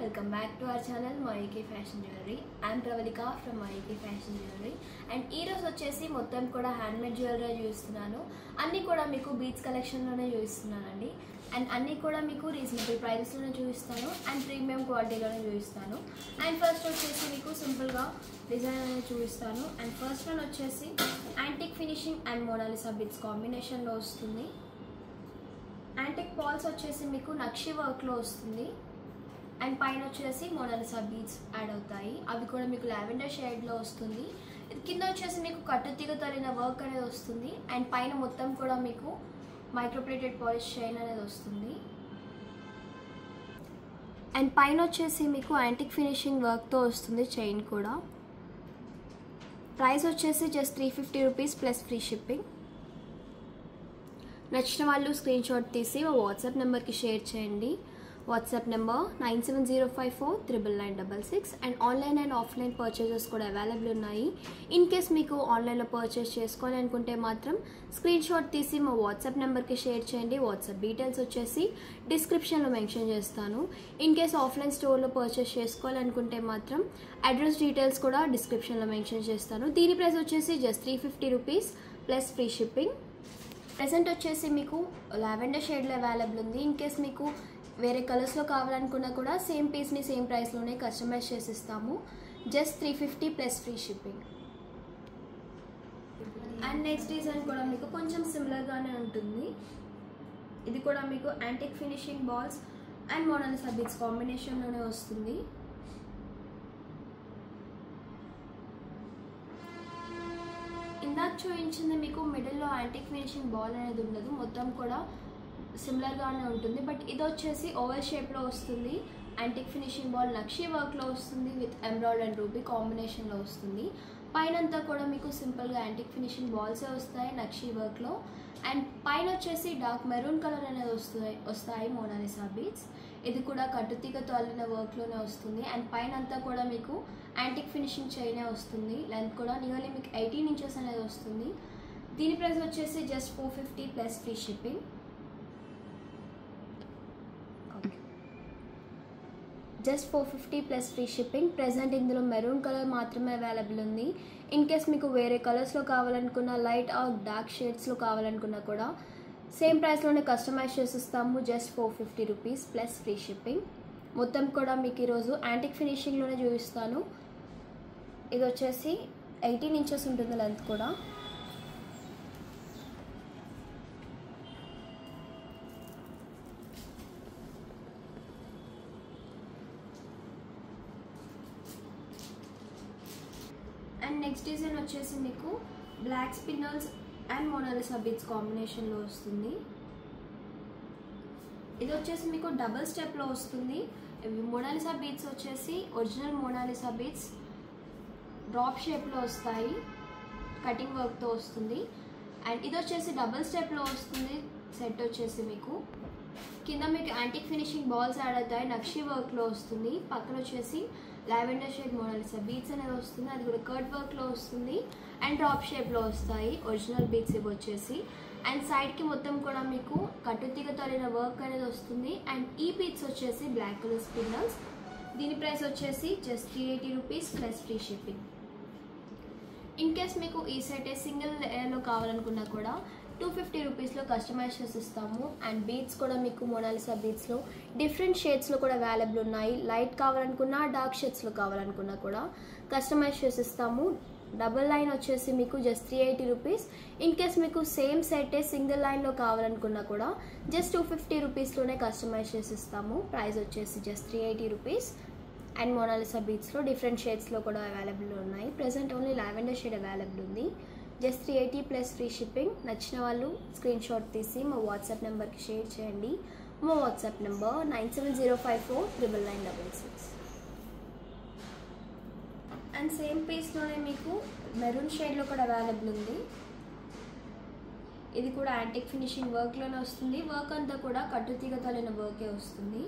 welcome back to our channel Mayuki Fashion Jewelry. I am Pravalika from Mayuki Fashion Jewelry and ee roju vachesi mottham kuda handmade jewelry chustunanu. Anni kuda meeku beads collection lone chustunanandi and anni kuda meeku reasonable prices lone chustanu and premium quality lone chustanu. And first vachesi meeku simple ga design ane chustanu and first one vachesi antique finishing and Mona Lisa beads combination lo vastundi. Antique balls వచ్చేసి మీకు నక్షి work లో వస్తుంది and పైన వచ్చేసి Mona Lisa beads add అవుతాయి. అవి కూడా మీకు లావెండర్ షేడ్ లో వస్తుంది. కింద వచ్చేసి మీకు కట్టుతీగ తలిన వర్క్ అనేది వస్తుంది అండ్ పైన మొత్తం కూడా మీకు మైక్రోప్లేటెడ్ పాలిష్ చైన్ అనేది వస్తుంది. అండ్ పైన వచ్చేసి మీకు యాంటిక్ ఫినిషింగ్ వర్క్ తో వస్తుంది చైన్ కూడా. ప్రైస్ వచ్చేసి just 350 rupees plus free shipping. నచ్చిన వాళ్ళు స్క్రీన్ షాట్ తీసి మా వాట్సాప్ నెంబర్కి షేర్ చేయండి. WhatsApp number 9704399966 and online and offline purchases కూడా అవైలబుల్ ఉన్నాయి. ఇన్ కేస్ మీకు ఆన్లైన్లో పర్చేస్ చేసుకోవాలి అనుకుంటే మాత్రం స్క్రీన్ షాట్ తీసి మా వాట్సాప్ నెంబర్కి షేర్ చేయండి. వాట్సాప్ డీటెయిల్స్ వచ్చేసి డిస్క్రిప్షన్లో మెన్షన్ చేస్తాను. ఇన్ కేస్ ఆఫ్లైన్ స్టోర్లో పర్చేస్ చేసుకోవాలనుకుంటే మాత్రం అడ్రస్ డీటెయిల్స్ కూడా డిస్క్రిప్షన్లో మెన్షన్ చేస్తాను. దీని ప్రైస్ వచ్చేసి just 350 rupees plus free shipping. Present వచ్చేసి మీకు లావెండర్ షేడ్లో అవైలబుల్ ఉంది. ఇన్ కేస్ మీకు వేరే కలర్స్లో కావాలనుకున్నా కూడా సేమ్ పీస్ని సేమ్ ప్రైస్లోనే కస్టమైజ్ చేసిస్తాము. Just 350 plus free shipping. And next design కూడా మీకు కొంచెం సిమిలర్గానే ఉంటుంది. ఇది కూడా మీకు antique finishing balls and Mona Lisa beads కాంబినేషన్లోనే వస్తుంది. ఇందాక చూపించింది మీకు మిడిల్లో యాంటిక్ ఫినిషింగ్ బాల్ అనేది ఉండదు, మొత్తం కూడా సిమిలర్గానే ఉంటుంది. బట్ ఇది వచ్చేసి ఓవల్ షేప్లో వస్తుంది. యాంటిక్ ఫినిషింగ్ బాల్ నక్షి వర్క్లో వస్తుంది విత్ ఎమరాల్డ్ అండ్ రూబీ కాంబినేషన్లో వస్తుంది. పైనంతా కూడా మీకు సింపుల్గా యాంటిక్ ఫినిషింగ్ బాల్సే వస్తాయి నక్షి వర్క్లో. అండ్ పైన వచ్చేసి డార్క్ మెరూన్ కలర్ అనేది వస్తాయి మోనాలిసా బీడ్స్. ఇది కూడా కట్టుతీగతో అల్లిన వర్క్లోనే వస్తుంది. అండ్ పైన అంతా కూడా మీకు యాంటిక్ ఫినిషింగ్ చైనే వస్తుంది. లెంత్ కూడా నియర్లీ మీకు 18 ఇంచెస్ అనేది వస్తుంది. దీని ప్రైస్ వచ్చేసి just 450 plus free shipping. Just 450 plus free shipping. Present ఇందులో మెరూన్ కలర్ మాత్రమే అవైలబుల్ ఉంది. ఇన్ కేస్ మీకు వేరే కలర్స్లో కావాలనుకున్నా లైట్ ఆర్ డార్క్ షేడ్స్లో కావాలనుకున్నా కూడా సేమ్ ప్రైస్లోనే కస్టమైజ్ చేసిస్తాము. Just 450 rupees plus free shipping. మొత్తం కూడా మీకు ఈరోజు యాంటిక్ ఫినిషింగ్లోనే చూపిస్తాను. ఇది వచ్చేసి 18 ఇంచెస్ ఉంటుంది లెంత్ కూడా. అండ్ నెక్స్ట్ డిజైన్ వచ్చేసి మీకు black spinels and Mona Lisa beads కాంబినేషన్లో వస్తుంది. ఇది వచ్చేసి మీకు డబుల్ స్టెప్లో వస్తుంది. మోనాలిసా బీడ్స్ వచ్చేసి ఒరిజినల్ మోనాలిసా బీడ్స్ డ్రాప్ షేప్లో వస్తాయి, కటింగ్ వర్క్తో వస్తుంది. అండ్ ఇది వచ్చేసి డబుల్ స్టెప్లో వస్తుంది. సెట్ వచ్చేసి మీకు కింద మీకు యాంటిక్ ఫినిషింగ్ బాల్స్ యాడ్ అవుతాయి, నక్షి వర్క్లో వస్తుంది. పక్కన వచ్చేసి లావెండర్ షేడ్ మోనాలిసా బీడ్స్ అనేది వస్తుంది. అది కూడా కర్డ్ వర్క్లో వస్తుంది అండ్ డ్రాప్ షేప్లో వస్తాయి ఒరిజినల్ బీడ్స్ ఇవి వచ్చేసి. అండ్ సైడ్కి మొత్తం కూడా మీకు కట్టుతీగ తలిన వర్క్ అనేది వస్తుంది. అండ్ ఈ బీడ్స్ వచ్చేసి బ్లాక్ కలర్ స్పిన్నల్స్. దీని ప్రైస్ వచ్చేసి just 380 rupees plus free shipping. In case మీకు ఈ సెట్ సింగిల్ లేయర్లో కావాలనుకున్నా కూడా 250 రూపీస్లో కస్టమైజ్ చేసిస్తాము. అండ్ బీడ్స్ కూడా మీకు మోనాలిసా బీడ్స్లో డిఫరెంట్ షేడ్స్లో కూడా అవైలబుల్ ఉన్నాయి. లైట్ కావాలనుకున్నా డార్క్ షేడ్స్లో కావాలనుకున్నా కూడా కస్టమైజ్ చేసిస్తాము. డబుల్ లైన్ వచ్చేసి మీకు జస్ట్ 380 రూపీస్. ఇన్ కేస్ మీకు సేమ్ సెటే సింగిల్ లైన్లో కావాలనుకున్నా కూడా జస్ట్ 250 రూపీస్లోనే కస్టమైజ్ చేసిస్తాము. ప్రైస్ వచ్చేసి జస్ట్ 380 రూపీస్. అండ్ మోనాలిసా బీడ్స్లో డిఫరెంట్ షేడ్స్లో కూడా అవైలబుల్ ఉన్నాయి. Present only lavender shade available ఉంది. Just 380 plus free shipping. నచ్చిన వాళ్ళు స్క్రీన్ షాట్ తీసి మా వాట్సాప్ నెంబర్కి షేర్ చేయండి. మా వాట్సాప్ నెంబర్ 9704399966. అండ్ సేమ్ పీస్లోనే మీకు మెరూన్ షేడ్లో కూడా అవైలబుల్ ఉంది. ఇది కూడా యాంటిక్ ఫినిషింగ్ వర్క్లోనే వస్తుంది. వర్క్ అంతా కూడా కట్టుతీగ తలిన వర్కే వస్తుంది.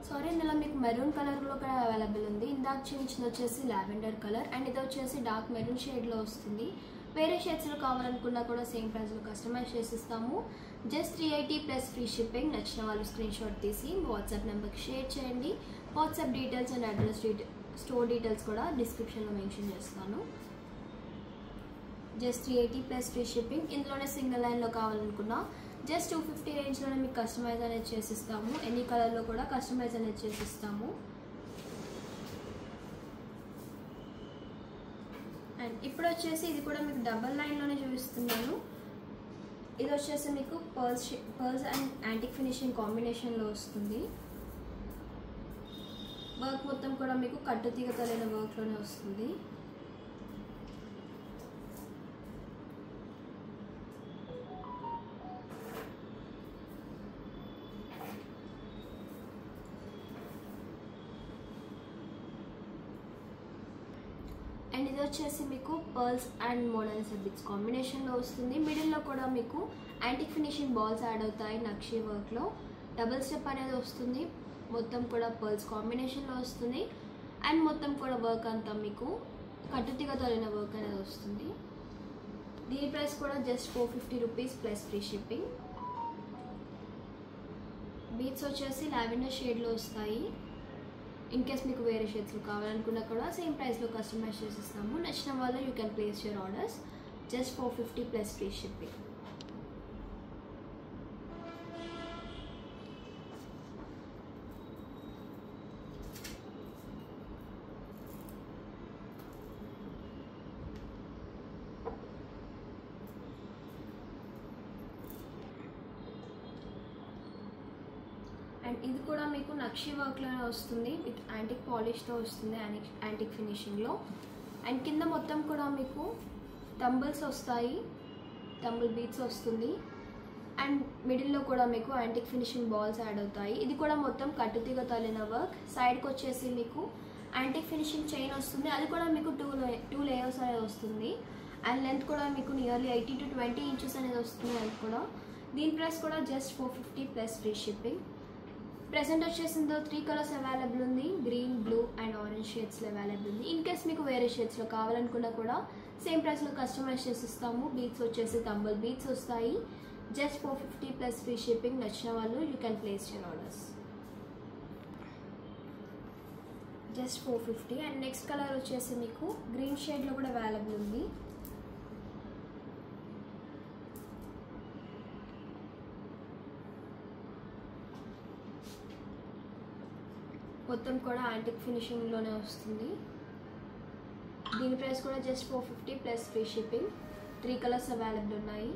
సారీ, ఇందులో మీకు మెరూన్ కలర్లో కూడా అవైలబుల్ ఉంది. ఇందాక చూపించింది వచ్చేసి లావెండర్ కలర్ అండ్ ఇది వచ్చేసి డార్క్ మెరూన్ షేడ్లో వస్తుంది. వేరే షేడ్స్లో కావాలనుకున్నా కూడా సేమ్ ప్రైస్లో కస్టమైజ్ చేసిస్తాము. Just 380 plus free shipping. నచ్చిన వాళ్ళు స్క్రీన్ షాట్ తీసి వాట్సాప్ నెంబర్కి షేర్ చేయండి. WhatsApp details and address store details కూడా డిస్క్రిప్షన్లో మెన్షన్ చేస్తాను. Just 380 plus free shipping. ఇందులోనే సింగిల్ లైన్లో కావాలనుకున్నా జస్ట్ 250 రేంజ్లోనే మీకు కస్టమైజ్ అనేది చేసిస్తాము. ఎనీ కలర్లో కూడా కస్టమైజ్ అనేది చేసిస్తాము. అండ్ ఇప్పుడు వచ్చేసి ఇది కూడా మీకు డబల్ లైన్లోనే చూపిస్తున్నాను. ఇది వచ్చేసి మీకు పర్ల్స్ అండ్ యాంటిక్ ఫినిషింగ్ కాంబినేషన్లో వస్తుంది. వర్క్ మొత్తం కూడా మీకు కట్టుతీగ తలైన వర్క్లోనే వస్తుంది. అండ్ ఇది వచ్చేసి మీకు పర్ల్స్ అండ్ మోనాలిసా బీడ్స్ కాంబినేషన్లో వస్తుంది. మిడిల్లో కూడా మీకు యాంటిక్ ఫినిషింగ్ బాల్స్ యాడ్ అవుతాయి. నక్షి వర్క్లో డబుల్ స్టెప్ అనేది వస్తుంది. మొత్తం కూడా పర్ల్స్ కాంబినేషన్లో వస్తుంది. అండ్ మొత్తం కూడా వర్క్ అంతా మీకు కట్టుతీగ తొలిన వర్క్ అనేది వస్తుంది. దీని ప్రైస్ కూడా just 450 rupees plus free shipping. Beads వచ్చేసి లావెండర్ షేడ్లో వస్తాయి. ఇన్ కేస్ మీకు వేరే షేడ్స్లో కావాలనుకున్నా కూడా సేమ్ ప్రైస్లో కస్టమైజ్ చేసిస్తాము. నచ్చిన వాళ్ళు you can place your orders. Just 450 plus free shipping. And ఇది కూడా మీకు నక్షి వర్క్లోనే వస్తుంది. విత్ యాంటిక్ పాలిష్తో వస్తుంది, యాంటిక్ ఫినిషింగ్లో. అండ్ కింద మొత్తం కూడా మీకు తంబుల్స్ వస్తాయి, తంబుల్ బీడ్స్ వస్తుంది. అండ్ మిడిల్లో కూడా మీకు యాంటిక్ ఫినిషింగ్ బాల్స్ యాడ్ అవుతాయి. ఇది కూడా మొత్తం కట్టుతీగ తలిన వర్క్. సైడ్కి వచ్చేసి మీకు యాంటిక్ ఫినిషింగ్ చైన్ వస్తుంది. అది కూడా మీకు టూ లేయర్స్ అనేది వస్తుంది. అండ్ లెంత్ కూడా మీకు నియర్లీ 18 to 20 ఇంచెస్ అనేది వస్తుంది లెంత్ కూడా. దీని ప్రైస్ కూడా just 450 plus free shipping. Present వచ్చేసి 3 కలర్స్ అవైలబుల్ ఉంది. గ్రీన్, బ్లూ అండ్ ఆరెంజ్ షేడ్స్లో అవైలబుల్ ఉంది. ఇన్ కేస్ మీకు వేరే షేడ్స్లో కావాలనుకున్నా కూడా సేమ్ ప్రైస్లో కస్టమైజ్ చేసిస్తాము. బీడ్స్ వచ్చేసి తంబుల్ బీడ్స్ వస్తాయి. Just 450 plus free shipping. నచ్చిన వాళ్ళు you can place your orders. Just 450. And next colour వచ్చేసి మీకు గ్రీన్ షేడ్లో కూడా అవైలబుల్ ఉంది. మొత్తం కూడా యాంటిక్ ఫినిషింగ్లోనే వస్తుంది. దీని ప్రైస్ కూడా just 450 plus free shipping. 3 colours available ఉన్నాయి.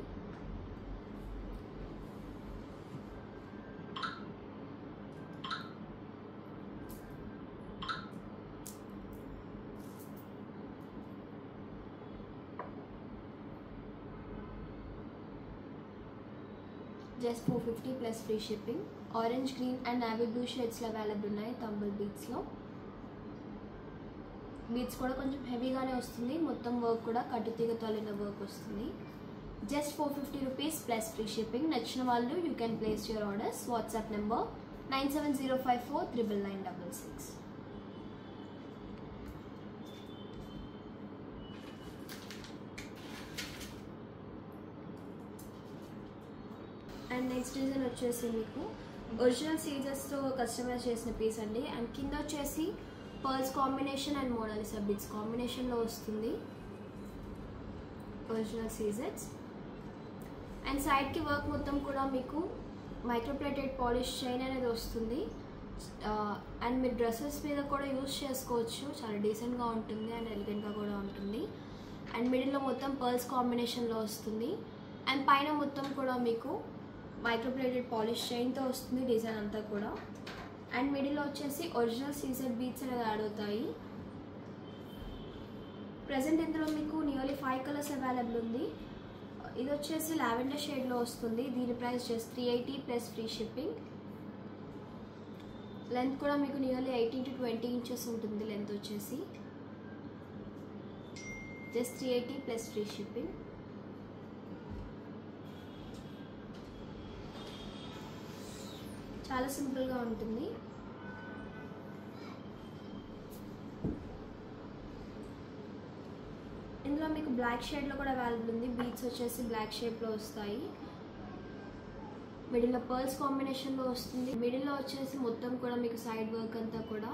Just 450 plus free shipping. Orange, green and navy blue షేడ్స్లో అవైలబుల్ ఉన్నాయి తంబుల్ బీడ్స్లో. బీడ్స్ కూడా కొంచెం హెవీగానే వస్తుంది. మొత్తం వర్క్ కూడా కట్టుతీగ తొలిన వర్క్ వస్తుంది. Just 450 rupees plus free shipping. నచ్చిన వాళ్ళు you can place your orders. WhatsApp number 9705499966. And next design వచ్చేసి మీకు ఒరిజినల్ సీజర్స్తో కస్టమైజ్ చేసిన పీస్ అండి. అండ్ కింద వచ్చేసి pearls combination and Mona Lisa beads కాంబినేషన్లో వస్తుంది. Original scissors. అండ్ సైడ్కి వర్క్ మొత్తం కూడా మీకు మైక్రోప్లేటెడ్ పాలిష్ చైన్ అనేది వస్తుంది. అండ్ మీరు డ్రెస్సెస్ మీద కూడా యూజ్ చేసుకోవచ్చు. చాలా డీసెంట్గా ఉంటుంది అండ్ ఎలిగెంట్గా కూడా ఉంటుంది. అండ్ మిడిల్లో మొత్తం పర్ల్స్ కాంబినేషన్లో వస్తుంది. అండ్ పైన మొత్తం కూడా మీకు మైక్రోప్లేటెడ్ పాలిష్ చైన్తో వస్తుంది డిజైన్ అంతా కూడా. అండ్ మిడిల్లో వచ్చేసి ఒరిజినల్ సీజర్ బీడ్స్ అనేది యాడ్ అవుతాయి. ప్రజెంట్ ఇందులో మీకు నియర్లీ 5 కలర్స్ అవైలబుల్ ఉంది. ఇది వచ్చేసి లావెండర్ షేడ్లో వస్తుంది. దీని price just 380 plus free shipping. Length కూడా మీకు నియర్లీ 18 to 20 ఇంచెస్ ఉంటుంది లెంత్ వచ్చేసి. Just 380 plus free shipping. చాలా సింపుల్గా ఉంటుంది. బ్లాక్ షేడ్లో కూడా అవైలబుల్ ఉంది. బీడ్స్ వచ్చేసి బ్లాక్ షేప్లో వస్తాయి. మిడిల్లో పర్ల్స్ కాంబినేషన్లో వస్తుంది. మిడిల్లో వచ్చేసి మొత్తం కూడా మీకు సైడ్ వర్క్ అంతా కూడా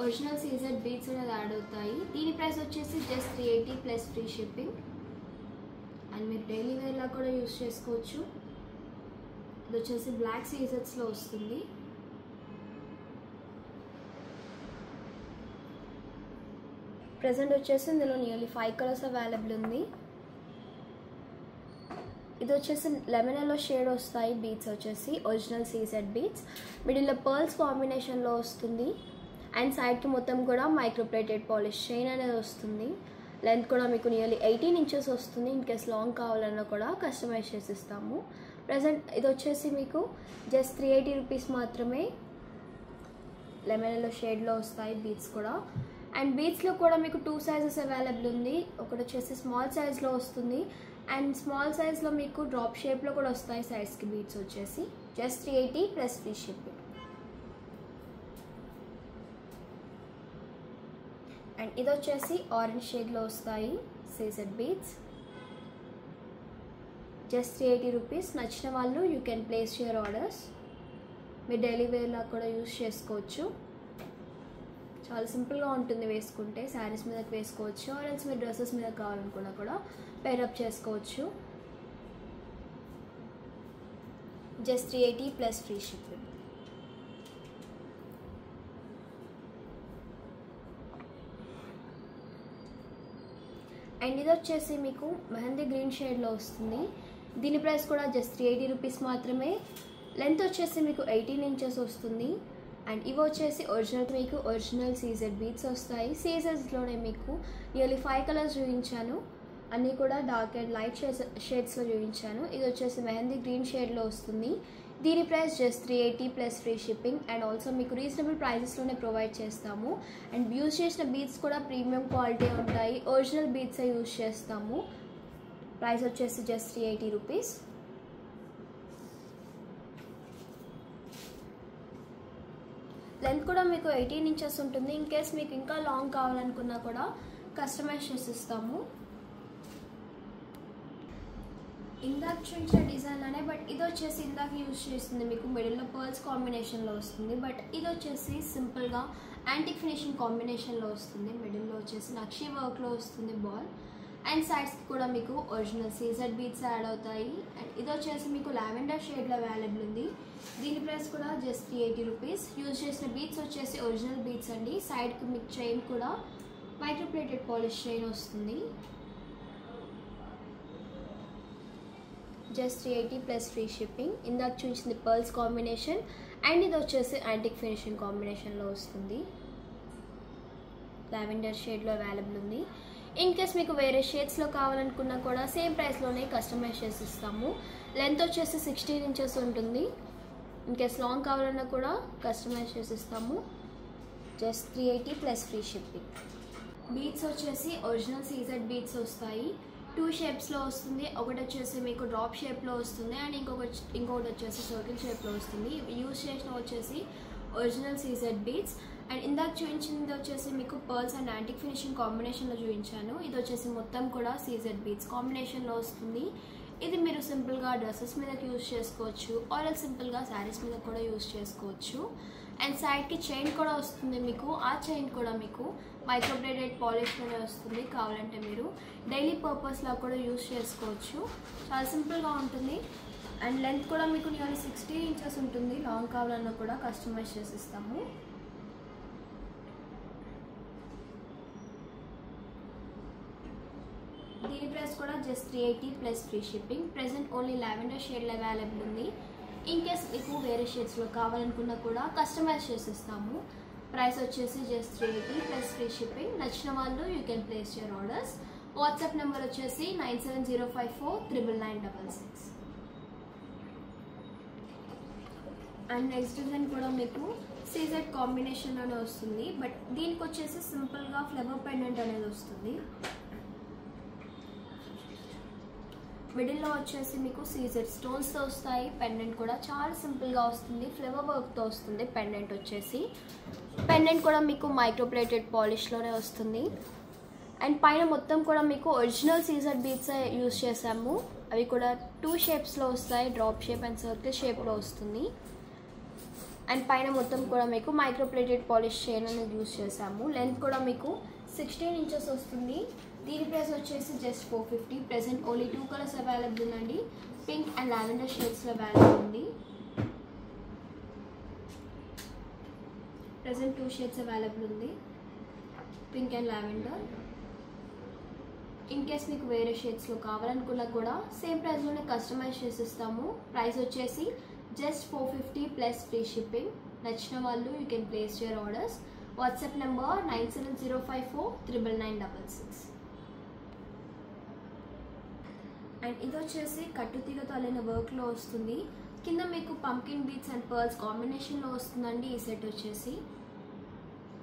ఒరిజినల్ సీజెడ్ బీడ్స్ అనేది యాడ్ అవుతాయి. దీని ప్రైస్ వచ్చేసి just 380 plus free shipping. And మీరు డైలీ వేర్లా కూడా యూస్ చేసుకోవచ్చు. ఇది వచ్చేసి బ్లాక్ సీజెడ్స్లో వస్తుంది. ప్రెజెంట్ వచ్చేసి ఇందులో నియర్లీ 5 కలర్స్ అవైలబుల్ ఉంది. ఇది వచ్చేసి లెమన్ ఎల్లో షేడ్ వస్తాయి. బీడ్స్ వచ్చేసి ఒరిజినల్ సీజెడ్ బీడ్స్. మిడిల్లో పర్ల్స్ కాంబినేషన్లో వస్తుంది. అండ్ సైడ్కి మొత్తం కూడా మైక్రోప్లేటెడ్ పాలిష్ చైన్ అనేది వస్తుంది. లెంత్ కూడా మీకు నియర్లీ 18 ఇంచెస్ వస్తుంది. ఇన్ కేస్ లాంగ్ కావాలన్నా కూడా కస్టమైజ్ చేసి ఇస్తాము. ప్రెజెంట్ ఇది వచ్చేసి మీకు జస్ట్ 380 రూపీస్ మాత్రమే. లెమన్ ఎల్లో షేడ్లో వస్తాయి బీడ్స్ కూడా. అండ్ బీడ్స్లో కూడా మీకు 2 సైజెస్ అవైలబుల్ ఉంది. ఒకటి వచ్చేసి స్మాల్ సైజ్లో వస్తుంది. అండ్ స్మాల్ సైజ్లో మీకు డ్రాప్ షేప్లో కూడా వస్తాయి సైజ్కి బీడ్స్ వచ్చేసి. Just 380 plus free shipping. And ఇది వచ్చేసి ఆరెంజ్ షేడ్లో వస్తాయి సీజెడ్ బీడ్స్. Just 380 rupees. నచ్చిన వాళ్ళు you can place your orders. మీరు డైలీ వేర్లా కూడా యూస్ చేసుకోవచ్చు. చాలా సింపుల్గా ఉంటుంది వేసుకుంటే. శారీస్ మీదకి వేసుకోవచ్చు, ఆరెల్స్ మీరు డ్రెస్సెస్ మీద కావాలనుకున్నా కూడా పేరప్ చేసుకోవచ్చు. Just 380 plus free shipping. And ఇది వచ్చేసి మీకు మెహందీ గ్రీన్ షేడ్లో వస్తుంది. దీని ప్రైస్ కూడా జస్ట్ 380 రూపీస్ మాత్రమే. లెంత్ వచ్చేసి మీకు 18 ఇంచెస్ వస్తుంది. అండ్ ఇవి వచ్చేసి ఒరిజినల్ సీజెడ్ బీడ్స్ వస్తాయి. సీజెడ్స్లోనే మీకు నియర్లీ 5 కలర్స్ చూపించాను. అన్నీ కూడా డార్క్ అండ్ లైట్ షేడ్స్లో చూపించాను. ఇది వచ్చేసి మెహందీ గ్రీన్ షేడ్లో వస్తుంది. దీని price just 380 plus free shipping. And also మీకు రీజనబుల్ ప్రైజెస్లోనే ప్రొవైడ్ చేస్తాము. అండ్ యూజ్ చేసిన బీడ్స్ కూడా ప్రీమియం క్వాలిటీ ఉంటాయి. ఒరిజినల్ బీడ్సే యూజ్ చేస్తాము. ప్రైస్ వచ్చేసి జస్ట్ 380 రూపీస్. లెంత్ కూడా మీకు 18 ఇంచెస్ ఉంటుంది. ఇన్ కేస్ మీకు ఇంకా లాంగ్ కావాలనుకున్నా కూడా కస్టమైజ్ చేసి ఇస్తాము. ఇందాక చూపించిన డిజైన్లోనే బట్ ఇది వచ్చేసి ఇందాక యూజ్ చేస్తుంది మీకు మిడిల్లో పర్ల్స్ కాంబినేషన్లో వస్తుంది. బట్ ఇది వచ్చేసి సింపుల్గా యాంటిక్ ఫినిషింగ్ కాంబినేషన్లో వస్తుంది. మిడిల్లో వచ్చేసి నక్షీ వర్క్లో వస్తుంది బాల్. అండ్ సైడ్స్కి కూడా మీకు ఒరిజినల్ సీజెడ్ బీడ్స్ యాడ్ అవుతాయి. అండ్ ఇది వచ్చేసి మీకు లావెండర్ షేడ్లో అవైలబుల్ ఉంది. దీని ప్రైస్ కూడా జస్ట్ 380 రూపీస్. యూజ్ చేసిన బీడ్స్ వచ్చేసి ఒరిజినల్ బీడ్స్ అండి. సైడ్కి మీకు చైన్ కూడా మైక్రోప్లేటెడ్ పాలిష్ చైన్ వస్తుంది. Just 380 plus free shipping. ఇందాక చూసింది పర్ల్స్ కాంబినేషన్. అండ్ ఇది వచ్చేసి యాంటిక్ ఫినిషింగ్ కాంబినేషన్లో వస్తుంది. లావెండర్ షేడ్లో అవైలబుల్ ఉంది. ఇన్ కేస్ మీకు వేరే షేడ్స్లో కావాలనుకున్నా కూడా సేమ్ ప్రైస్లోనే కస్టమైజ్ చేసి ఇస్తాము. లెంత్ వచ్చేసి 16 ఇంచెస్ ఉంటుంది. ఇన్ కేస్ లాంగ్ కావాలన్నా కూడా కస్టమైజ్ చేసి ఇస్తాము. Just 380 plus free shipping. Beads వచ్చేసి ఒరిజినల్ సీజెడ్ బీడ్స్ వస్తాయి. 2 షేప్స్లో వస్తుంది. ఒకటి వచ్చేసి మీకు డ్రాప్ షేప్లో వస్తుంది. అండ్ ఇంకొకటి వచ్చేసి సర్కిల్ షేప్లో వస్తుంది. యూజ్ చేసిన వచ్చేసి ఒరిజినల్ సీజెడ్ బీడ్స్. అండ్ ఇందాక చూపించింది వచ్చేసి మీకు పర్ల్స్ అండ్ యాంటిక్ ఫినిషింగ్ కాంబినేషన్లో చూపించాను. ఇది వచ్చేసి మొత్తం కూడా సీజెడ్ బీడ్స్ కాంబినేషన్లో వస్తుంది. ఇది మీరు సింపుల్గా డ్రెస్సెస్ మీదకి యూజ్ చేసుకోవచ్చు, ఆర్ సింపుల్గా శారీస్ మీద కూడా యూజ్ చేసుకోవచ్చు. అండ్ సైడ్కి చైన్ కూడా వస్తుంది మీకు. ఆ చైన్ కూడా మీకు మైక్రోబ్లేడెడ్ పాలిష్లోనే వస్తుంది. కావాలంటే మీరు డైలీ పర్పస్లా కూడా యూజ్ చేసుకోవచ్చు. చాలా సింపుల్గా ఉంటుంది. అండ్ లెంత్ కూడా మీకు నియర్లీ 16 ఇంచెస్ ఉంటుంది. లాంగ్ కావాలన్నా కూడా కస్టమైజ్ చేసి ఇస్తాము. దీని ప్రైస్ కూడా just 380 plus free shipping. Present only lavender షేడ్లో అవైలబుల్ ఉంది. ఇన్ కేస్ మీకు వేరే షేడ్స్లో కావాలనుకున్నా కూడా కస్టమైజ్ చేసిస్తాము. ప్రైస్ వచ్చేసి జస్ట్ 380 ప్లస్ ఫ్రీ షిప్పింగ్. నచ్చిన వాళ్ళు you can place your orders. WhatsApp number వచ్చేసి 9705499966. అండ్ నెక్స్ట్ డిజైన్ కూడా మీకు సీజెడ్ కాంబినేషన్లోనే వస్తుంది. బట్ దీనికి వచ్చేసి సింపుల్గా ఫ్లవర్ పెండెంట్ అనేది వస్తుంది. మిడిల్లో వచ్చేసి మీకు సీజెడ్ స్టోన్స్తో వస్తాయి. పెండెంట్ కూడా చాలా సింపుల్గా వస్తుంది. ఫ్లవర్ వర్క్తో వస్తుంది. పెండెంట్ వచ్చేసి పెండెంట్ కూడా మీకు మైక్రోప్లేటెడ్ పాలిష్లోనే వస్తుంది. అండ్ పైన మొత్తం కూడా మీకు ఒరిజినల్ సీజర్ బీడ్స్ యూస్ చేసాము. అవి కూడా 2 షేప్స్లో వస్తాయి, డ్రాప్ షేప్ అండ్ సర్కిల్ షేప్లో వస్తుంది. అండ్ పైన మొత్తం కూడా మీకు మైక్రోప్లేటెడ్ పాలిష్ చైన్ అనేది యూస్ చేసాము. లెంత్ కూడా మీకు 16 ఇంచెస్ వస్తుంది. దీని ప్రైస్ వచ్చేసి just 450. Present only 2 colours available ఉందండి. పింక్ అండ్ లావెండర్ షేడ్స్లో అవైలబుల్ ఉంది. ప్రెసెంట్ 2 షేడ్స్ అవైలబుల్ ఉంది, pink and lavender. In case మీకు వేరే షేడ్స్లో కావాలనుకున్నా కూడా సేమ్ ప్రైస్లోనే కస్టమైజ్ చేసిస్తాము. ప్రైస్ వచ్చేసి జస్ట్ 450 ప్లస్ ఫ్రీ షిప్పింగ్. నచ్చిన వాళ్ళు you can place your orders. WhatsApp number 9705499966. And ఇది వచ్చేసి కట్టుతీగతో అల్లిన వర్క్లో వస్తుంది. కింద మీకు పంకిన్ బీడ్స్ అండ్ పర్ల్స్ కాంబినేషన్లో వస్తుందండి ఈ సెట్ వచ్చేసి.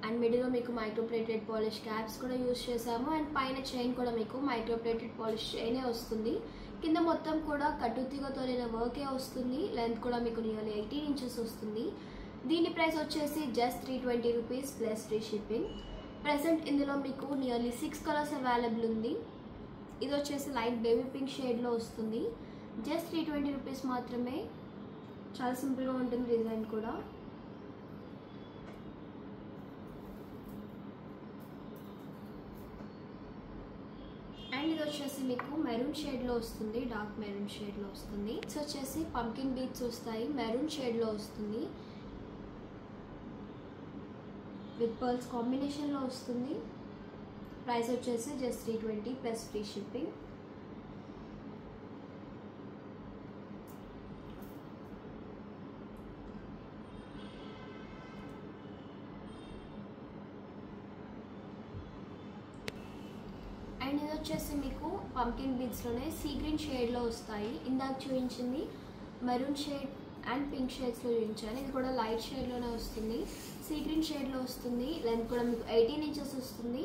అండ్ మిడిల్లో మీకు మైక్రోప్లేటెడ్ పాలిష్ క్యాప్స్ కూడా యూస్ చేసాము. అండ్ పైన చైన్ కూడా మీకు మైక్రోప్లేటెడ్ పాలిష్ చైనే వస్తుంది. కింద మొత్తం కూడా కట్టుతీగతో అల్లిన వర్కే వస్తుంది. లెంత్ కూడా మీకు నియర్లీ 18 ఇంచెస్ వస్తుంది. దీని ప్రైస్ వచ్చేసి just 320 rupees plus free shipping. Present ఇందులో మీకు నియర్లీ 6 కలర్స్ అవైలబుల్ ఉంది. ఇది వచ్చేసి లైట్ బేబీ పింక్ షేడ్లో వస్తుంది. జస్ట్ 320 రూపీస్ మాత్రమే. చాలా సింపుల్గా ఉంటుంది డిజైన్ కూడా. అండ్ ఇది వచ్చేసి మీకు మెరూన్ షేడ్లో వస్తుంది, డార్క్ మెరూన్ షేడ్లో వస్తుంది. ఇది వచ్చేసి పంకిన్ బీడ్స్ వస్తాయి, మెరూన్ షేడ్లో వస్తుంది, విత్ పర్ల్స్ కాంబినేషన్లో వస్తుంది. ప్రైస్ వచ్చేసి just 320 plus free shipping. And ఇది వచ్చేసి మీకు పంకిన్ బీడ్స్లోనే సీ గ్రీన్ షేడ్లో వస్తాయి. ఇందాక చూపించింది మెరూన్ షేడ్ అండ్ పింక్ షేడ్స్లో చూపించాను. ఇది కూడా లైట్ షేడ్లోనే వస్తుంది, సీ గ్రీన్ షేడ్లో వస్తుంది. లెంత్ కూడా మీకు 18 ఇంచెస్ వస్తుంది.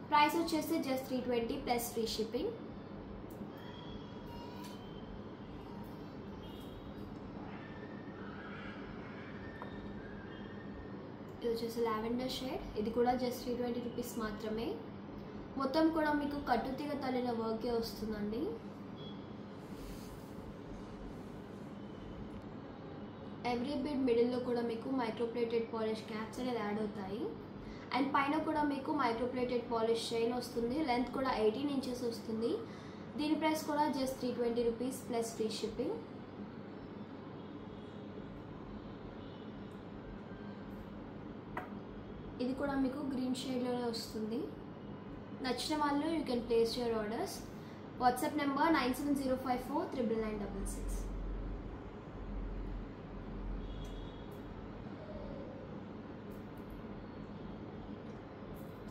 ప్రైస్ వచ్చేసి జస్ట్ 320 ప్లస్ ఫ్రీ షిప్పింగ్. ఇది వచ్చేసి లావెండర్ షేడ్. ఇది కూడా జస్ట్ 320 రూపీస్ మాత్రమే. మొత్తం కూడా మీకు కట్టుతీగ తల్లిన వర్కే వస్తుందండి. ఎవ్రీ బిడ్ మిడిల్లో కూడా మీకు మైక్రోప్లేటెడ్ పాలిష్ క్యాప్స్ అనేది యాడ్ అవుతాయి. అండ్ పైన కూడా మీకు మైక్రోప్లేటెడ్ పాలిష్ చైన్ వస్తుంది. లెంత్ కూడా 18 ఇంచెస్ వస్తుంది. దీని ప్రైస్ కూడా just 320 rupees plus free shipping. ఇది కూడా మీకు గ్రీన్ షేడ్లోనే వస్తుంది. నచ్చిన వాళ్ళు you can place your orders. WhatsApp number 9705499966.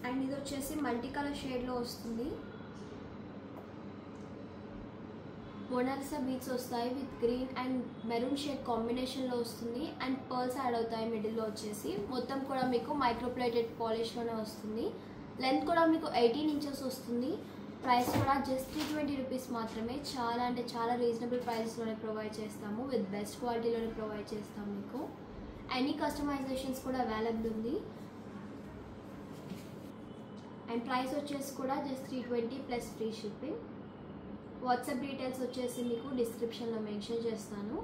And ఇది వచ్చేసి మల్టీ కలర్ షేడ్లో వస్తుంది. మొనాలిసా బీడ్స్ వస్తాయి with green and maroon shade కాంబినేషన్లో వస్తుంది. అండ్ పర్ల్స్ యాడ్ అవుతాయి మిడిల్లో వచ్చేసి. మొత్తం కూడా మీకు మైక్రోప్లేటెడ్ పాలిష్లోనే వస్తుంది. లెంత్ కూడా మీకు 18 ఇంచెస్ వస్తుంది. ప్రైస్ కూడా జస్ట్ 320 రూపీస్ మాత్రమే. చాలా అంటే చాలా రీజనబుల్ ప్రైస్లోనే ప్రొవైడ్ చేస్తాము, విత్ బెస్ట్ క్వాలిటీలోనే ప్రొవైడ్ చేస్తాము మీకు. ఎనీ కస్టమైజేషన్స్ కూడా అవైలబుల్ ఉంది. అండ్ ప్రైస్ వచ్చేసి కూడా just 320 plus free shipping. WhatsApp details వచ్చేసి మీకు డిస్క్రిప్షన్లో మెన్షన్ చేస్తాను.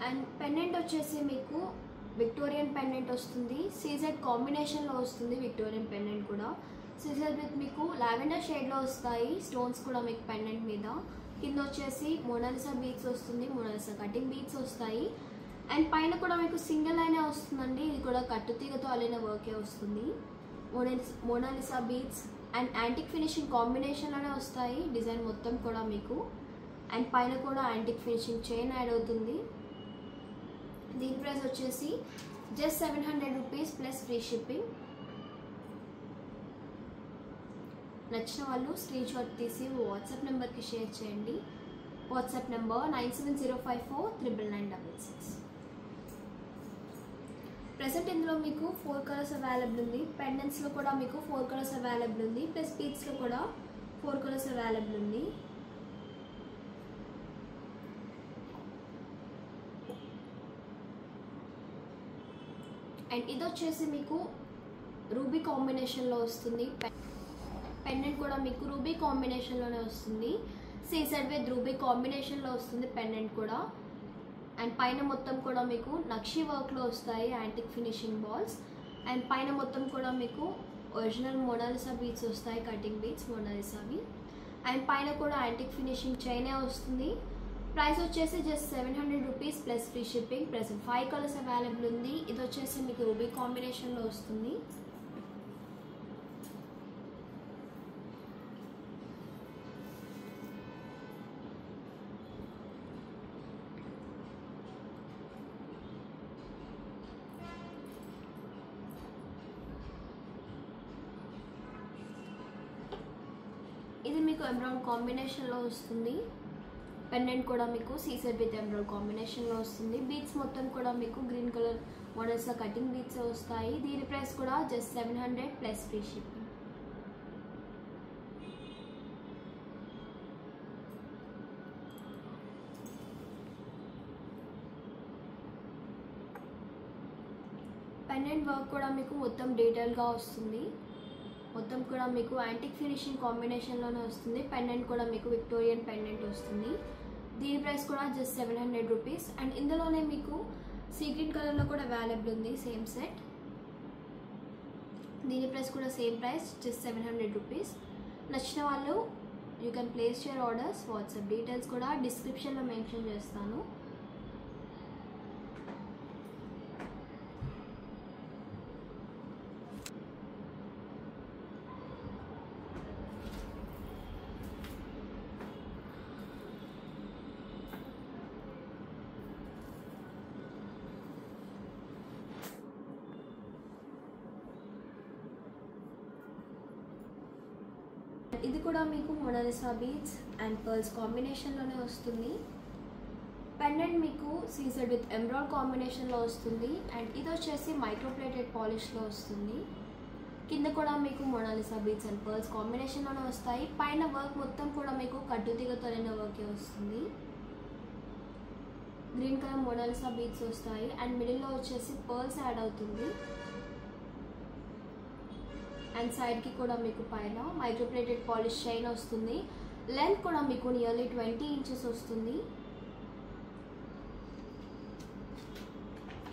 అండ్ పెండెంట్ వచ్చేసి మీకు విక్టోరియన్ పెండెంట్ వస్తుంది. సీజెడ్ కాంబినేషన్లో వస్తుంది విక్టోరియన్ పెండెంట్ కూడా. సీజెడ్ విత్ మీకు లావెండర్ షేడ్లో వస్తాయి. స్టోన్స్ కూడా మీకు పెండెంట్ మీద. కింద వచ్చేసి మొనాలిసా బీడ్స్ వస్తుంది, మొనాలిసా కటింగ్ బీడ్స్ వస్తాయి. అండ్ పైన కూడా మీకు సింగిల్ లైనే వస్తుందండి. ఇది కూడా కట్టుతీగతో అల్లిన వర్కే వస్తుంది. Monalisa beads and antique finishing కాంబినేషన్లోనే వస్తాయి డిజైన్ మొత్తం కూడా మీకు. అండ్ పైన కూడా యాంటిక్ ఫినిషింగ్ చైన్ యాడ్ అవుతుంది. దీని ప్రైస్ వచ్చేసి just 700 rupees plus free shipping. నచ్చిన వాళ్ళు స్క్రీన్ షాట్ తీసి వాట్సాప్ నెంబర్కి షేర్ చేయండి. WhatsApp number 9705499966. ప్రెసెంట్ ఇందులో మీకు 4 కలర్స్ అవైలబుల్ ఉంది. పెండెంట్స్లో కూడా మీకు 4 కలర్స్ అవైలబుల్ ఉంది, ప్లస్ బీడ్స్లో కూడా 4 కలర్స్ అవైలబుల్ ఉంది. అండ్ ఇది వచ్చేసి మీకు రూబీ కాంబినేషన్లో వస్తుంది. పెండెంట్ కూడా మీకు రూబీ కాంబినేషన్లోనే వస్తుంది. సీజెడ్ విత్ రూబీ కాంబినేషన్లో వస్తుంది పెండెంట్ కూడా. అండ్ పైన మొత్తం కూడా మీకు నక్షి వర్క్లో వస్తాయి యాంటిక్ ఫినిషింగ్ బాల్స్. అండ్ పైన మొత్తం కూడా మీకు ఒరిజినల్ మోనాలిసా బీడ్స్ వస్తాయి, కటింగ్ బీడ్స్ మోనాలిసావి. అండ్ పైన కూడా యాంటిక్ ఫినిషింగ్ చైనే వస్తుంది. ప్రైస్ వచ్చేసి just 700 rupees plus free shipping. Present 5 colours available ఉంది. ఇది వచ్చేసి మీకు రూబీ కాంబినేషన్లో వస్తుంది. ఇది మీకు ఎమరాల్డ్ కాంబినేషన్లో వస్తుంది. పెండెంట్ కూడా మీకు సీసెడ్ విత్ ఎమరాల్డ్ కాంబినేషన్లో వస్తుంది. బీడ్స్ మొత్తం కూడా మీకు గ్రీన్ కలర్ మోడల్స్లో కటింగ్ బీడ్స్ వస్తాయి. దీని ప్రైస్ కూడా just 700 plus free shipping. Pendant work కూడా మీకు మొత్తం డీటెయిల్గా వస్తుంది. మొత్తం కూడా మీకు యాంటిక్ ఫినిషింగ్ కాంబినేషన్లోనే వస్తుంది. పెండెంట్ కూడా మీకు విక్టోరియన్ పెండెంట్ వస్తుంది. దీని ప్రైస్ కూడా జస్ట్ 700 రూపీస్. అండ్ ఇందులోనే మీకు సీ గ్రీన్ కలర్లో కూడా అవైలబుల్ ఉంది సేమ్ సెట్. దీని ప్రైస్ కూడా సేమ్ ప్రైస్ జస్ట్ 700 రూపీస్. నచ్చిన వాళ్ళు you can place your orders. WhatsApp details కూడా డిస్క్రిప్షన్లో మెన్షన్ చేస్తాను. ఇది కూడా మీకు మోనాలిసా బీడ్స్ అండ్ పర్ల్స్ కాంబినేషన్లోనే వస్తుంది. పెండెంట్ మీకు సీజెడ్ విత్ ఎమరాల్డ్ కాంబినేషన్లో వస్తుంది. అండ్ ఇది వచ్చేసి మైక్రోప్లేటెడ్ పాలిష్లో వస్తుంది. కింద కూడా మీకు మోనాలిసా బీడ్స్ అండ్ పర్ల్స్ కాంబినేషన్లోనే వస్తాయి. పైన వర్క్ మొత్తం కూడా మీకు కట్టుతీగతోనే వర్కే వస్తుంది. గ్రీన్ కలర్ మోనాలిసా బీడ్స్ వస్తాయి. అండ్ మిడిల్లో వచ్చేసి పర్ల్స్ యాడ్ అవుతుంది. అండ్ సైడ్కి కూడా మీకు పైన మైక్రోప్లేటెడ్ పాలిష్ చైన్ వస్తుంది. లెంత్ కూడా మీకు నియర్లీ 20 ఇంచెస్ వస్తుంది.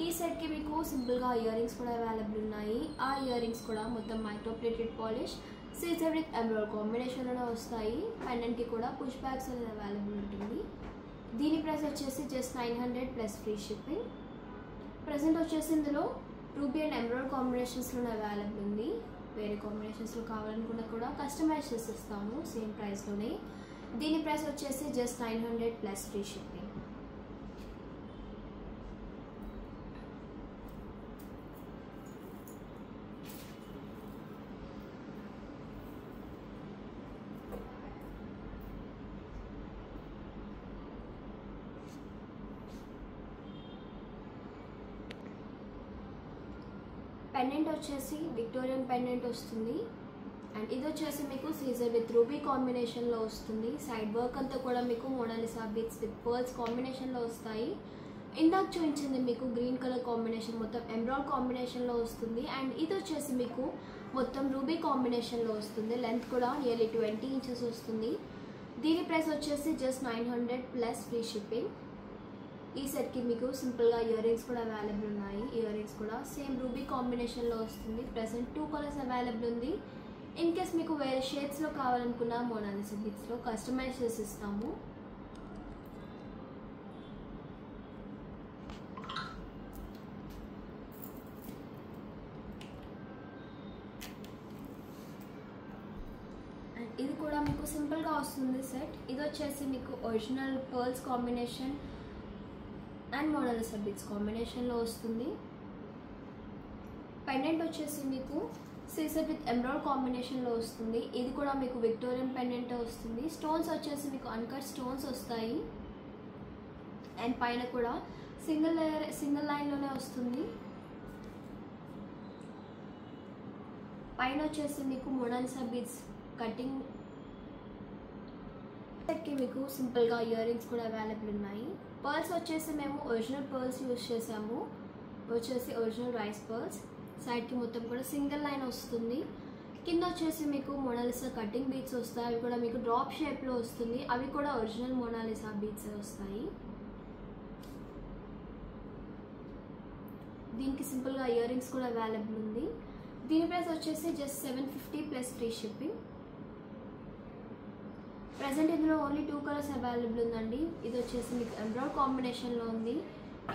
ఈ సెట్కి మీకు సింపుల్గా ఇయర్ రింగ్స్ కూడా అవైలబుల్ ఉన్నాయి. ఆ ఇయర్ రింగ్స్ కూడా మొత్తం microplated polish CZ with emerald కాంబినేషన్లోనే వస్తాయి. పెండెంట్కి కూడా పుష్ బ్యాగ్స్ అనేది అవైలబుల్ ఉంటుంది. దీని ప్రైస్ వచ్చేసి just 900 plus free shipping. Present వచ్చేసి ఇందులో రూబీ అండ్ ఎమరాల్డ్ కాంబినేషన్స్లోనే అవైలబుల్ ఉంది. వేరే కాంబినేషన్స్లో కావాలనుకున్నా కూడా కస్టమైజ్ చేసిస్తాము సేమ్ ప్రైస్లోనే. దీని ప్రైస్ వచ్చేసి just 900 plus free shipping. Pendant వచ్చేసి విక్టోరియన్ పెండెంట్ వస్తుంది. అండ్ ఇది వచ్చేసి మీకు సీజర్ విత్ రూబీ కాంబినేషన్లో వస్తుంది. సైడ్ వర్క్ అంతా కూడా మీకు మోనాలిసా బీడ్స్ విత్ పర్ల్స్ కాంబినేషన్లో వస్తాయి. ఇందాక చూపించింది మీకు గ్రీన్ కలర్ కాంబినేషన్ మొత్తం ఎమరాల్డ్ కాంబినేషన్లో వస్తుంది. అండ్ ఇది వచ్చేసి మీకు మొత్తం రూబీ కాంబినేషన్లో వస్తుంది. లెంత్ కూడా నియర్లీ 20 ఇంచెస్ వస్తుంది. దీని ప్రైస్ వచ్చేసి జస్ట్ 900 ప్లస్ ఫ్రీ షిప్పింగ్. ఈ సెట్కి మీకు సింపుల్గా ఇయర్ రింగ్స్ కూడా అవైలబుల్ ఉన్నాయి. ఇయర్ రింగ్స్ కూడా సేమ్ రూబీ కాంబినేషన్లో వస్తుంది. ప్రెసెంట్ 2 కలర్స్ అవైలబుల్ ఉంది. ఇన్ కేస్ మీకు వేరే షేడ్స్లో కావాలనుకున్న మోనాలిసా బీడ్స్లో కస్టమైజ్ చేసి ఇస్తాము. ఇది కూడా మీకు సింపుల్గా వస్తుంది సెట్. ఇది వచ్చేసి మీకు original pearls combination and Mona Lisa beads కాంబినేషన్లో వస్తుంది. పెండెంట్ వచ్చేసి మీకు సీజర్ విత్ ఎమరాల్డ్ కాంబినేషన్లో వస్తుంది. ఇది కూడా మీకు విక్టోరియన్ పెండెంట్ వస్తుంది. స్టోన్స్ వచ్చేసి మీకు అన్కట్ స్టోన్స్ వస్తాయి. అండ్ పైన కూడా సింగిల్ లైన్లోనే వస్తుంది. పైన వచ్చేసి మీకు మొనాలిసా బీడ్స్ కటింగ్ సెట్కి మీకు సింపుల్గా ఇయర్ రింగ్స్ కూడా అవైలబుల్ ఉన్నాయి. పర్ల్స్ వచ్చేసి మేము ఒరిజినల్ పర్ల్స్ యూజ్ చేసాము, వచ్చేసి ఒరిజినల్ రైస్ పర్ల్స్. సైడ్కి మొత్తం కూడా సింగిల్ లైన్ వస్తుంది. కింద వచ్చేసి మీకు మొనాలిసా కటింగ్ బీడ్స్ వస్తాయి, అవి కూడా మీకు డ్రాప్ షేప్లో వస్తుంది, అవి కూడా ఒరిజినల్ మొనాలిసా బీడ్స్ వస్తాయి. దీనికి సింపుల్గా ఇయర్ రింగ్స్ కూడా అవైలబుల్ ఉంది. దీని ప్రైస్ వచ్చేసి just 750 plus free shipping. Present ఇందులో ఓన్లీ 2 కలర్స్ అవైలబుల్ ఉందండి. ఇది వచ్చేసి మీకు ఎంబ్రాయిడ్ కాంబినేషన్లో ఉంది,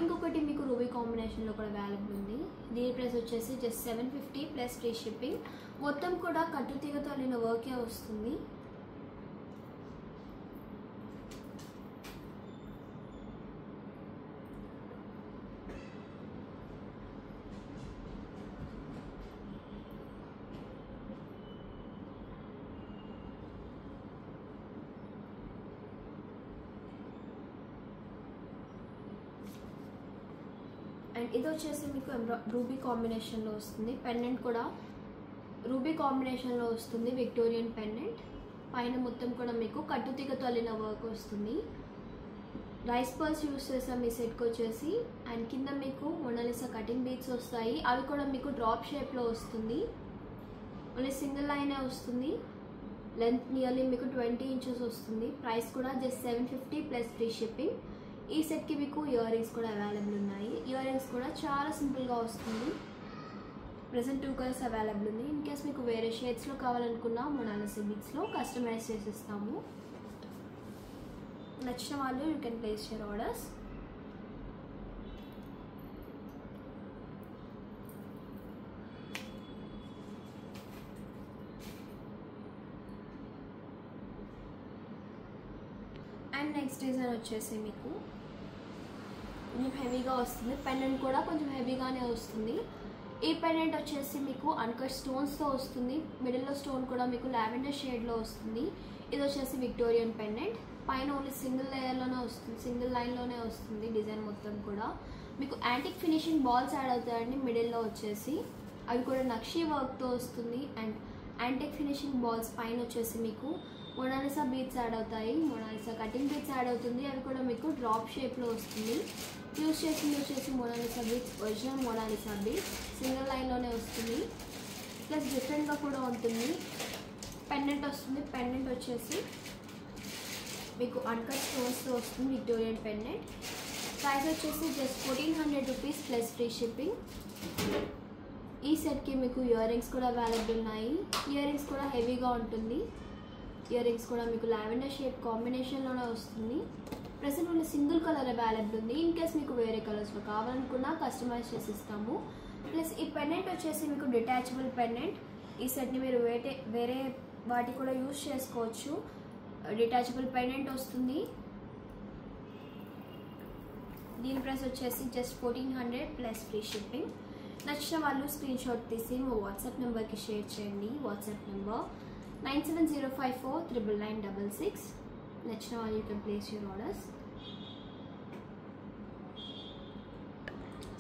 ఇంకొకటి మీకు రూబీ కాంబినేషన్లో కూడా అవైలబుల్ ఉంది. దీని ప్రైస్ వచ్చేసి జస్ట్ 750 ప్లస్ ఫ్రీ షిప్పింగ్. మొత్తం కూడా కట్టుతీగతో అల్లిన వర్కే వస్తుంది. అండ్ ఇది వచ్చేసి మీకు రూబీ కాంబినేషన్లో వస్తుంది. పెండెంట్ కూడా రూబీ కాంబినేషన్లో వస్తుంది, విక్టోరియన్ పెండెంట్. పైన మొత్తం కూడా మీకు కట్టుతీగతో అల్లిన వర్క్ వస్తుంది. రైస్ పర్ల్స్ యూస్ చేసాం ఈ సెట్కి వచ్చేసి. అండ్ కింద మీకు మొనాలిసా కటింగ్ బీడ్స్ వస్తాయి, అవి కూడా మీకు డ్రాప్ షేప్లో వస్తుంది. ఓన్లీ సింగిల్ లైనే వస్తుంది. లెంత్ నియర్లీ మీకు 20 ఇంచెస్ వస్తుంది. ప్రైస్ కూడా జస్ట్ 750 ప్లస్ ఫ్రీ షిప్పింగ్. ఈ సెట్కి మీకు ఇయర్ రింగ్స్ కూడా అవైలబుల్ ఉన్నాయి. ఇయర్ రింగ్స్ కూడా చాలా సింపుల్గా వస్తుంది. ప్రెసెంట్ 2 కలర్స్ అవైలబుల్ ఉంది. ఇన్ కేస్ మీకు వేరే షేడ్స్లో కావాలనుకున్నా మొనాలిసా బీడ్స్లో కస్టమైజ్ చేసిస్తాము. నచ్చిన వాళ్ళు you can place your orders. And next design వచ్చేసి మీకు కొంచెం హెవీగా వస్తుంది. పెండెంట్ కూడా కొంచెం హెవీగానే వస్తుంది. ఈ పెండెంట్ వచ్చేసి మీకు అన్కట్ స్టోన్స్తో వస్తుంది. మిడిల్లో స్టోన్ కూడా మీకు లావెండర్ షేడ్లో వస్తుంది. ఇది వచ్చేసి విక్టోరియన్ పెండెంట్. పైన ఓన్లీ సింగిల్ లేయర్లోనే వస్తుంది, సింగిల్ లైన్లోనే వస్తుంది. డిజైన్ మొత్తం కూడా మీకు యాంటిక్ ఫినిషింగ్ బాల్స్ యాడ్ అవుతాయండి మిడిల్లో వచ్చేసి, అవి కూడా నక్షీ వర్క్తో వస్తుంది. అండ్ యాంటిక్ ఫినిషింగ్ బాల్స్ పైన వచ్చేసి మీకు మొనాలిసా బీడ్స్ యాడ్ అవుతాయి, మొనాలిసా కటింగ్ బీడ్స్ యాడ్ అవుతుంది, అవి కూడా మీకు డ్రాప్ షేప్లో వస్తుంది. యూజ్ చేసి Monalisa beads original Monalisa beads single లైన్లోనే వస్తుంది. ప్లస్ డిఫరెంట్గా కూడా ఉంటుంది. పెండెంట్ వస్తుంది. పెండెంట్ వచ్చేసి మీకు అన్కట్ స్టోన్స్తో వస్తుంది, విక్టోరియన్ పెండెంట్. ప్రైస్ వచ్చేసి just 1400 rupees plus free shipping. ఈ సెట్కి మీకు ఇయర్ రింగ్స్ కూడా అవైలబుల్ ఉన్నాయి. ఇయర్ రింగ్స్ కూడా హెవీగా ఉంటుంది. ఇయర్ రింగ్స్ కూడా మీకు లావెండర్ షేప్ కాంబినేషన్లోనే వస్తుంది. Present only single colour available ఉంది. ఇన్ కేస్ మీకు వేరే కలర్స్లో కావాలనుకున్నా కస్టమైజ్ చేసి ఇస్తాము. ప్లస్ ఈ పెండెంట్ వచ్చేసి మీకు డిటాచబుల్ పెండెంట్. ఈ సెట్ని మీరు వేరే వాటి కూడా యూజ్ చేసుకోవచ్చు. డిటాచబుల్ పెండెంట్ వస్తుంది. దీని ప్రైస్ వచ్చేసి జస్ట్ 1400 ప్లస్ ఫ్రీ షిప్పింగ్. నచ్చిన వాళ్ళు స్క్రీన్ షాట్ తీసి మా వాట్సాప్ నెంబర్కి షేర్ చేయండి. WhatsApp number 9705499966. నచ్చిన వాళ్ళు you can place your orders.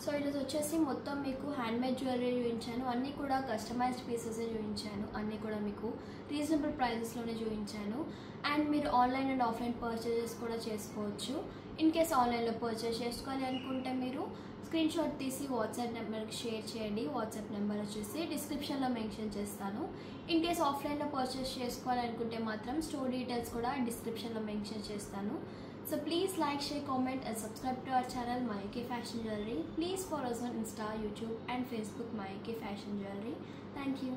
So ఈరోజు వచ్చేసి మొత్తం మీకు హ్యాండ్మేడ్ జ్యువెలరీ చూపించాను. అన్నీ కూడా కస్టమైజ్డ్ పీసెస్ చూపించాను. అన్నీ కూడా మీకు రీజనబుల్ ప్రైజెస్లోనే చూపించాను. అండ్ మీరు ఆన్లైన్ అండ్ ఆఫ్లైన్ పర్చేజెస్ కూడా చేసుకోవచ్చు. ఇన్ కేస్ ఆన్లైన్లో పర్చేస్ చేసుకోవాలి అనుకుంటే మీరు స్క్రీన్ షాట్ తీసి వాట్సాప్ నెంబర్కి షేర్ చేయండి. వాట్సాప్ నెంబర్ వచ్చేసి డిస్క్రిప్షన్లో మెన్షన్ చేస్తాను. ఇన్ కేస్ ఆఫ్లైన్లో పర్చేస్ చేసుకోవాలనుకుంటే మాత్రం స్టోర్ డీటెయిల్స్ కూడా డిస్క్రిప్షన్లో మెన్షన్ చేస్తాను. So please like, share, comment and subscribe to our channel Mayuki Fashion Jewelry. Please follow us on Insta, YouTube and Facebook Mayuki Fashion Jewelry. Thank you.